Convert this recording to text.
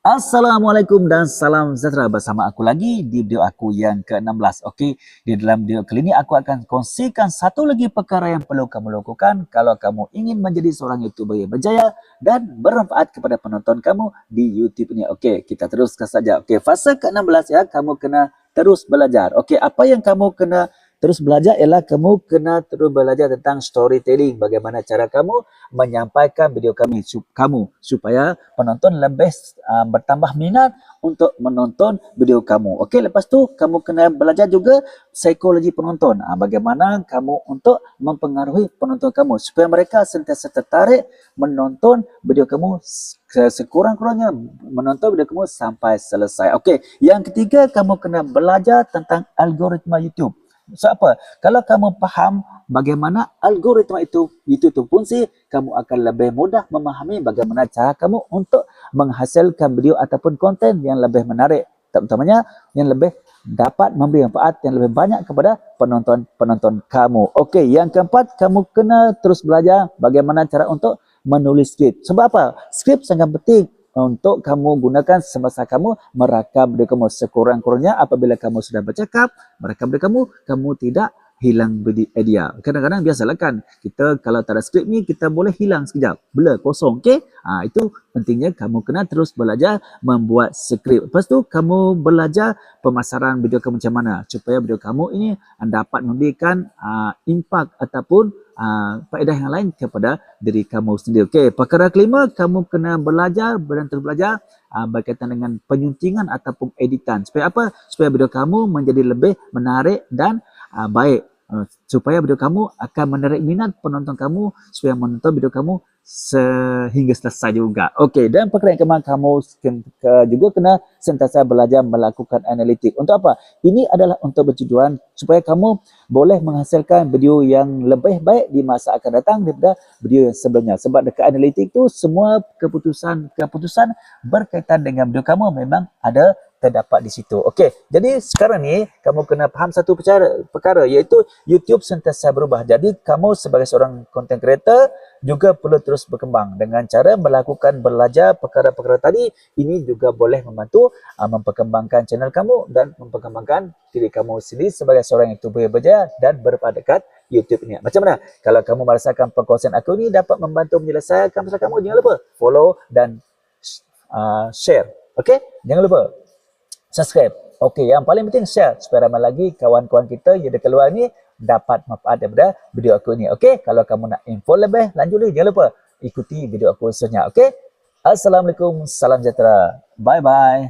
Assalamualaikum dan salam sejahtera bersama aku lagi di video aku yang ke-16. Okey, di dalam video kali ini aku akan kongsikan satu lagi perkara yang perlu kamu lakukan kalau kamu ingin menjadi seorang YouTuber yang berjaya dan bermanfaat kepada penonton kamu di YouTube ini. Okey, kita teruskan saja. Okey, fasa ke-16 ya, kamu kena terus belajar. Okey, apa yang kamu kena terus belajar ialah kamu kena terus belajar tentang storytelling, bagaimana cara kamu menyampaikan video kamu supaya penonton lebih bertambah minat untuk menonton video kamu. Okey, lepas tu kamu kena belajar juga psikologi penonton. Bagaimana kamu untuk mempengaruhi penonton kamu supaya mereka sentiasa tertarik menonton video kamu, sekurang-kurangnya menonton video kamu sampai selesai. Okey, yang ketiga kamu kena belajar tentang algoritma YouTube. So apa? Kalau kamu faham bagaimana algoritma itu fungsi, kamu akan lebih mudah memahami bagaimana cara kamu untuk menghasilkan video ataupun konten yang lebih menarik, terutamanya yang lebih dapat memberi manfaat yang lebih banyak kepada penonton kamu. Okey, yang keempat, kamu kena terus belajar bagaimana cara untuk menulis skrip. Sebab apa? Skrip sangat penting untuk kamu gunakan semasa kamu merakam video kamu. Sekurang-kurangnya apabila kamu sudah bercakap, merakam video kamu tidak hilang idea. Kadang-kadang biasalah kan, kita kalau tak ada skrip ni, kita boleh hilang sekejap. Blur, kosong, okey? Itu pentingnya kamu kena terus belajar membuat skrip. Lepas tu, kamu belajar pemasaran video kamu macam mana, supaya video kamu ini dapat memberikan impak ataupun faedah yang lain kepada diri kamu sendiri. Okey, perkara kelima, kamu kena belajar dan terus belajar berkaitan dengan penyuntingan ataupun editan. Supaya apa? Supaya video kamu menjadi lebih menarik dan baik, supaya video kamu akan menarik minat penonton kamu supaya menonton video kamu sehingga selesai juga. Okey, dan perkara yang kemarin kamu juga kena sentiasa belajar melakukan analitik. Untuk apa? Ini adalah untuk bertujuan supaya kamu boleh menghasilkan video yang lebih baik di masa akan datang daripada video yang sebelumnya. Sebab dekat analitik tu semua keputusan berkaitan dengan video kamu memang ada terdapat di situ. Okey, jadi sekarang ni kamu kena faham satu perkara iaitu YouTube sentiasa berubah. Jadi kamu sebagai seorang content creator juga perlu terus berkembang dengan cara melakukan belajar perkara-perkara tadi. Ini juga boleh membantu memperkembangkan channel kamu dan memperkembangkan diri kamu sendiri sebagai seorang YouTuber yang berjaya dan bermanfaat dekat YouTube ini. Macam mana? Kalau kamu merasakan perkongsian aku ni dapat membantu menyelesaikan masalah kamu, jangan lupa follow dan share. Okey? Jangan lupa subscribe. Okey, yang paling penting share supaya ramai lagi kawan-kawan kita yang dekat luar ni dapat manfaat daripada video aku ni. Okey, kalau kamu nak info lebih lanjut lagi, jangan lupa ikuti video aku seterusnya. Okey? Assalamualaikum, salam sejahtera. Bye bye.